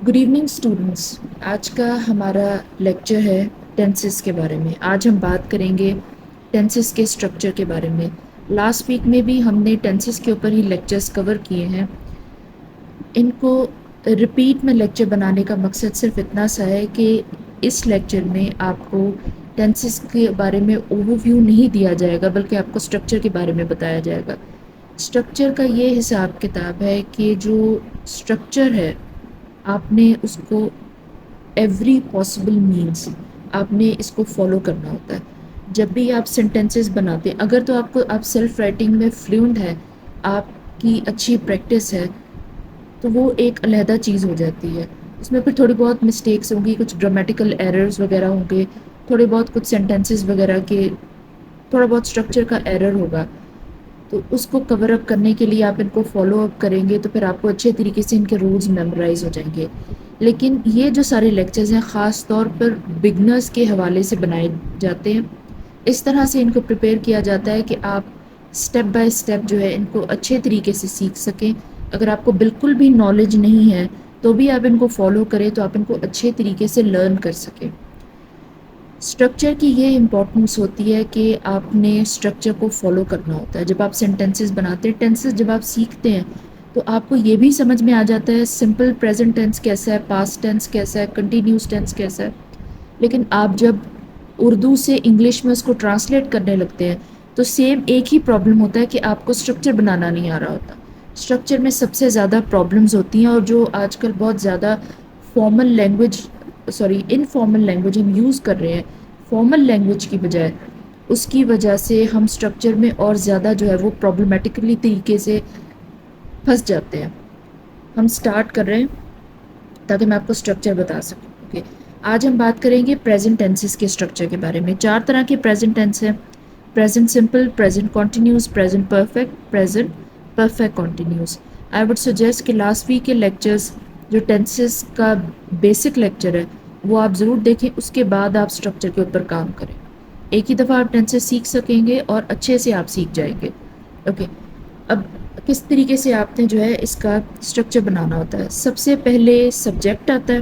Good evening students. آج کا ہمارا لیکچر ہے ٹینسز کے بارے میں. آج ہم بات کریں گے ٹینسز کے اسٹرکچر کے بارے میں. لاسٹ ویک میں بھی ہم نے ٹینسز کے اوپر ہی لیکچرز کور کیے ہیں. ان کو ریپیٹ میں لیکچر بنانے کا مقصد صرف اتنا سا ہے کہ اس لیکچر میں آپ کو ٹینسز کے بارے میں اوور ویو نہیں دیا جائے گا، بلکہ آپ کو اسٹرکچر کے بارے میں بتایا جائے گا. اسٹرکچر کا یہ حساب کتاب ہے کہ جو اسٹرکچر ہے آپ نے اس کو ایوری پاسبل مینس آپ نے اس کو فالو کرنا ہوتا ہے. جب بھی آپ سینٹینسز بناتے ہیں، اگر تو آپ سیلف رائٹنگ میں فلوئنٹ ہے، آپ کی اچھی پریکٹس ہے، تو وہ ایک علیحدہ چیز ہو جاتی ہے. اس میں پھر تھوڑی بہت مسٹیکس ہوں گی، کچھ گرامیٹیکل ایررز وغیرہ ہوں گے، تھوڑے بہت کچھ سینٹینسز وغیرہ کے تھوڑا بہت اسٹرکچر کا ایرر ہوگا. تو اس کو کور اپ کرنے کے لیے آپ ان کو فالو اپ کریں گے تو پھر آپ کو اچھے طریقے سے ان کے رولز میمورائز ہو جائیں گے. لیکن یہ جو سارے لیکچرز ہیں خاص طور پر بگنرز کے حوالے سے بنائے جاتے ہیں. اس طرح سے ان کو پریپیئر کیا جاتا ہے کہ آپ سٹیپ بائی سٹیپ جو ہے ان کو اچھے طریقے سے سیکھ سکیں. اگر آپ کو بالکل بھی نالج نہیں ہے تو بھی آپ ان کو فالو کریں تو آپ ان کو اچھے طریقے سے لرن کر سکیں. اسٹرکچر کی یہ امپورٹنس ہوتی ہے کہ آپ نے اسٹرکچر کو فالو کرنا ہوتا ہے. جب آپ سینٹینسز بناتے ہیں، ٹینسز جب آپ سیکھتے ہیں تو آپ کو یہ بھی سمجھ میں آ جاتا ہے سمپل پریزنٹ ٹینس کیسا ہے، پاسٹ ٹینس کیسا ہے، کنٹینیوس ٹینس کیسا ہے. لیکن آپ جب اردو سے انگلش میں اس کو ٹرانسلیٹ کرنے لگتے ہیں تو سیم ایک ہی پرابلم ہوتا ہے کہ آپ کو اسٹرکچر بنانا نہیں آ رہا ہوتا. اسٹرکچر میں سب سے زیادہ پرابلمز ہوتی ہیں، اور جو آج کل بہت زیادہ انفارمل لینگویج ہم یوز کر رہے ہیں فارمل لینگویج کی بجائے، اس کی وجہ سے ہم اسٹرکچر میں اور زیادہ جو ہے وہ پرابلمٹیکلی طریقے سے پھنس جاتے ہیں. ہم سٹارٹ کر رہے ہیں تاکہ میں آپ کو اسٹرکچر بتا سکوں. اوکے، آج ہم بات کریں گے پریزنٹ ٹینسز کے اسٹرکچر کے بارے میں. 4 طرح کے پریزنٹ ٹینس ہیں: present simple, present continuous, present perfect, present perfect continuous. I would suggest کہ لاسٹ ویک کے لیکچرز جو ٹینسز کا بیسک لیکچر ہے وہ آپ ضرور دیکھیں، اس کے بعد آپ اسٹرکچر کے اوپر کام کریں. ایک ہی دفعہ آپ ٹینسز سیکھ سکیں گے اور اچھے سے آپ سیکھ جائیں گے. اوکے، اب کس طریقے سے آپ نے جو ہے اس کا اسٹرکچر بنانا ہوتا ہے. سب سے پہلے سبجیکٹ آتا ہے،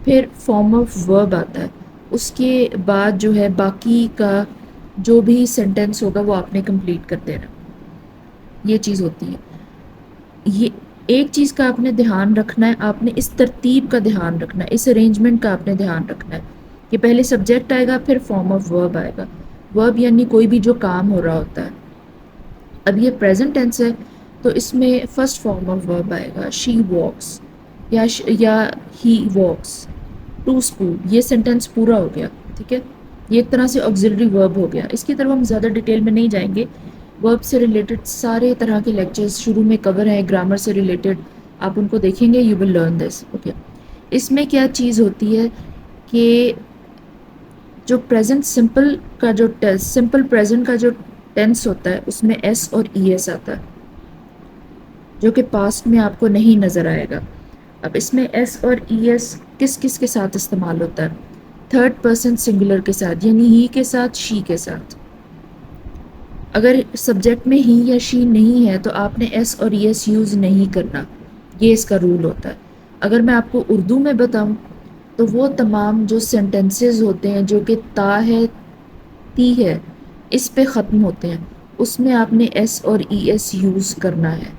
پھر فارم آف ورب آتا ہے، اس کے بعد جو ہے باقی کا جو بھی سینٹینس ہوگا وہ آپ نے کمپلیٹ کر دینا. یہ چیز ہوتی ہے. یہ ایک چیز کا آپ نے دھیان رکھنا ہے، آپ نے اس ترتیب کا دھیان رکھنا ہے، اس ارینجمنٹ کا آپ نے دھیان رکھنا ہے کہ پہلے سبجیکٹ آئے گا، پھر فارم آف ورب آئے گا. ورب یعنی کوئی بھی جو کام ہو رہا ہوتا ہے. اب یہ پریزنٹ ٹینس ہے تو اس میں فرسٹ فارم آف ورب آئے گا شی واکس یا ہی واکس ٹو اسکول. یہ سینٹینس پورا ہو گیا. ٹھیک ہے، یہ ایک طرح سے آکسیلری ورب ہو گیا. اس کی طرف ہم زیادہ ڈیٹیل میں نہیں جائیں گے. ورب سے ریلیٹڈ سارے طرح کے لیکچرز شروع میں کور ہیں. گرامر سے ریلیٹڈ آپ ان کو دیکھیں گے، you will learn this. Okay, اس میں کیا چیز ہوتی ہے کہ جو پریزنٹ سمپل کا جو سمپل پریزنٹ کا جو ٹینس ہوتا ہے اس میں ایس اور ای ایس آتا ہے، جو کہ پاسٹ میں آپ کو نہیں نظر آئے گا. اب اس میں ایس اور ای ایس کس کس کے ساتھ استعمال ہوتا ہے؟ تھرڈ پرسن سنگولر کے ساتھ، یعنی ہی کے ساتھ، شی کے ساتھ. اگر سبجیکٹ میں ہی یا شی نہیں ہے تو آپ نے ایس اور ای ایس یوز نہیں کرنا. یہ اس کا رول ہوتا ہے. اگر میں آپ کو اردو میں بتاؤں تو وہ تمام جو سینٹینسز ہوتے ہیں جو کہ تا ہے، تی ہے، اس پہ ختم ہوتے ہیں، اس میں آپ نے ایس اور ای ایس یوز کرنا ہے.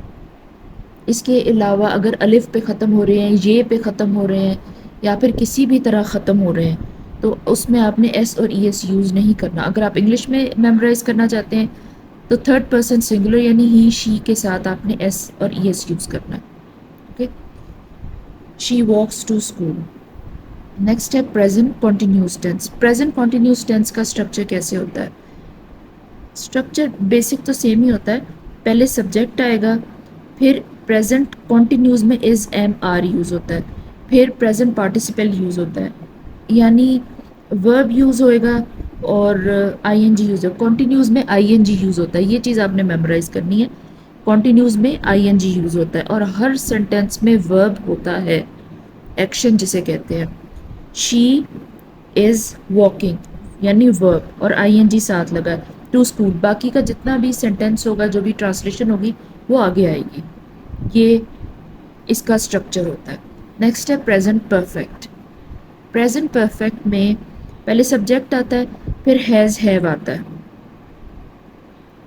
اس کے علاوہ اگر الف پہ ختم ہو رہے ہیں، یہ پہ ختم ہو رہے ہیں، یا پھر کسی بھی طرح ختم ہو رہے ہیں تو اس میں آپ نے ایس اور ای ایس یوز نہیں کرنا. اگر آپ انگلش میں میمورائز کرنا چاہتے ہیں تو تھرڈ پرسن سنگولر یعنی ہی شی کے ساتھ آپ نے ایس اور ای ایس یوز کرنا ہے. Okay, she walks to school. Next ہے present continuous tense. Present continuous tense کا اسٹرکچر کیسے ہوتا ہے؟ اسٹرکچر بیسک تو سیم ہی ہوتا ہے. پہلے سبجیکٹ آئے گا، پھر پریزنٹ کنٹینیوس میں از ایم آر یوز ہوتا ہے، پھر پریزنٹ پارٹیسپل یوز ہوتا ہے، یعنی ورب یوز ہوئے گا اور آئی این جی یوز ہوگا. کنٹینیوس میں آئی این جی یوز ہوتا ہے. یہ چیز آپ نے میمورائز کرنی ہے. کنٹینیوس میں آئی این جی یوز ہوتا ہے اور ہر سینٹینس میں ورب ہوتا ہے، ایکشن جسے کہتے ہیں. شی از واکنگ یعنی ورب اور آئی این جی ساتھ لگا ٹو اسکول. باقی کا جتنا بھی سینٹینس ہوگا، جو بھی ٹرانسلیشن ہوگی وہ آگے آئے گی. یہ اس کا اسٹرکچر ہوتا ہے. نیکسٹ ہے پریزنٹ پرفیکٹ. پریزنٹ پرفیکٹ میں پہلے سبجیکٹ آتا ہے، پھر ہیز ہیو آتا ہے،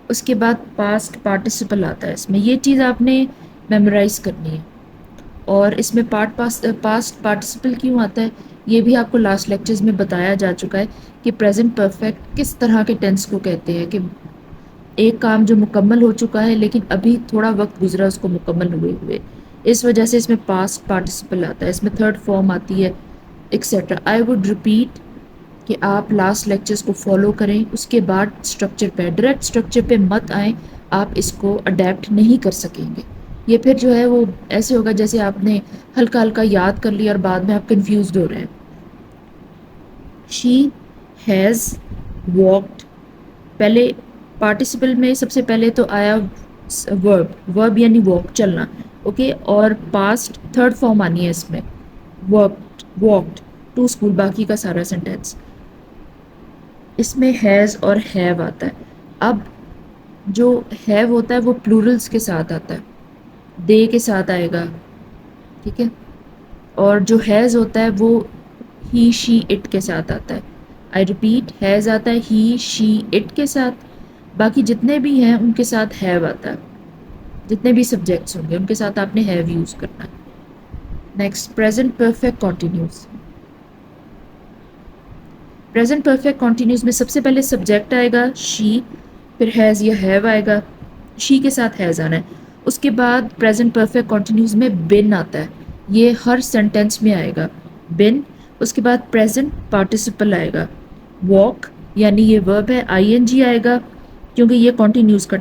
اس کے بعد پاسٹ پارٹیسپل آتا ہے. اس میں یہ چیز آپ نے میمورائز کرنی ہے. اور اس میں پاسٹ پارٹیسپل کیوں آتا ہے یہ بھی آپ کو لاسٹ لیکچرز میں بتایا جا چکا ہے کہ پریزنٹ پرفیکٹ کس طرح کے ٹینس کو کہتے ہیں، کہ ایک کام جو مکمل ہو چکا ہے لیکن ابھی تھوڑا وقت گزرا اس کو مکمل ہوئے. اس وجہ سے اس میں پاسٹ پارٹیسپل آتا ہے، اس میں تھرڈ فارم آتی ہے ایکسیٹرا. آئی وڈ ریپیٹ کہ آپ لاسٹ لیکچرز کو فالو کریں، اس کے بعد اسٹرکچر پہ ڈائریکٹ اسٹرکچر پہ مت آئیں، آپ اس کو اڈیپٹ نہیں کر سکیں گے. یہ پھر جو ہے وہ ایسے ہوگا جیسے آپ نے ہلکا ہلکا یاد کر لیا اور بعد میں آپ کنفیوزڈ ہو رہے ہیں. شی ہیز واکڈ، پہلے پارٹیسپل میں سب سے پہلے تو آیا ورب یعنی واک چلنا، اوکے. اور پاسٹ تھرڈ فارم آنی ہے اس میں واکڈ ٹو اسکول، باقی کا سارا سینٹینس. اس میں ہیز اور ہیو آتا ہے. اب جو ہیو ہوتا ہے وہ پلورلس کے ساتھ آتا ہے، دے کے ساتھ آئے گا، ٹھیک ہے. اور جو ہیز ہوتا ہے وہ ہی شی اٹ کے ساتھ آتا ہے. آئی ریپیٹ، ہیز آتا ہے ہی شی اٹ کے ساتھ، باقی جتنے بھی ہیں ان کے ساتھ ہیو آتا ہے. جتنے بھی سبجیکٹس ہوں گے ان کے ساتھ آپ نے ہیو یوز کرنا ہے. Next present perfect continuous. Present perfect continuous میں سب سے پہلے سبجیکٹ آئے گا شی، پھر ہیز یا ہیو آئے گا، شی کے ساتھ ہیز آنا ہے. اس کے بعد پریزنٹ پرفیکٹ کنٹینیوس میں بن آتا ہے، یہ ہر سینٹینس میں آئے گا بن. اس کے بعد پریزنٹ پارٹیسپل آئے گا واک، یعنی یہ ورب ہے، آئی این جی آئے گا کیونکہ یہ کنٹینیوس کا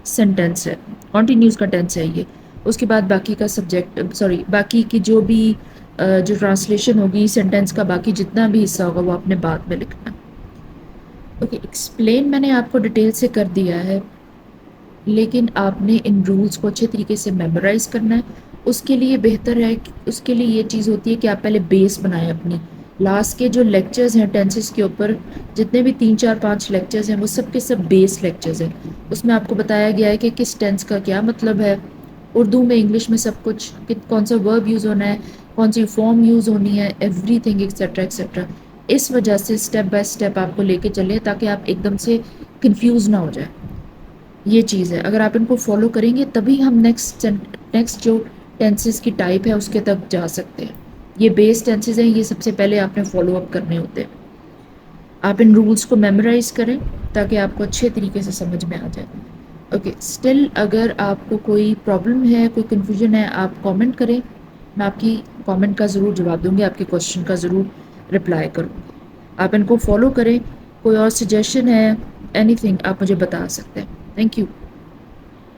سینٹینس ہے، کنٹینیوس کا ٹینس ہے یہ. اس کے بعد باقی کا باقی کی جو بھی جو ٹرانسلیشن ہوگی سینٹینس کا، باقی جتنا بھی حصہ ہوگا وہ آپ نے بعد میں لکھنا. اوکے، ایکسپلین میں نے آپ کو ڈیٹیل سے کر دیا ہے، لیکن آپ نے ان رولز کو اچھے طریقے سے میمورائز کرنا ہے. اس کے لیے بہتر ہے کہ اس کے لیے یہ چیز ہوتی ہے کہ آپ پہلے بیس بنائیں اپنی. لاسٹ کے جو لیکچرز ہیں ٹینسز کے اوپر، جتنے بھی 3 4 5 لیکچرز ہیں وہ سب کے سب بیس لیکچرز ہیں. اس میں آپ کو بتایا گیا ہے کہ کس ٹینس کا کیا مطلب ہے، اردو میں انگلش میں سب کچھ، کون سا ورب یوز ہونا ہے، کون سی فارم یوز ہونی ہے، ایوری تھنگ ایکسیٹرا ایکسیٹرا. اس وجہ سے اسٹیپ بائی اسٹیپ آپ کو لے کے چلیں تاکہ آپ ایک دم سے کنفیوز نہ ہو جائے. یہ چیز ہے، اگر آپ ان کو فالو کریں گے تبھی ہم نیکسٹ جو ٹینسز کی ٹائپ ہے اس کے تک جا سکتے ہیں. یہ بیس ٹینسز ہیں، یہ سب سے پہلے آپ نے فالو اپ کرنے ہوتے ہیں. آپ ان رولز کو میمورائز کریں تاکہ آپ کو اچھے طریقے سے سمجھ میں آ جائے. اوکے، اسٹل اگر آپ کو کوئی پرابلم ہے، کوئی کنفیوژن ہے، آپ کامنٹ کریں، میں آپ کی کامنٹ کا ضرور جواب دوں گی، آپ کے کوشچن کا ضرور رپلائی کروں گی. آپ ان کو فالو کریں. کوئی اور سجیشن ہے، اینی تھنگ آپ مجھے بتا سکتے ہیں. Thank you.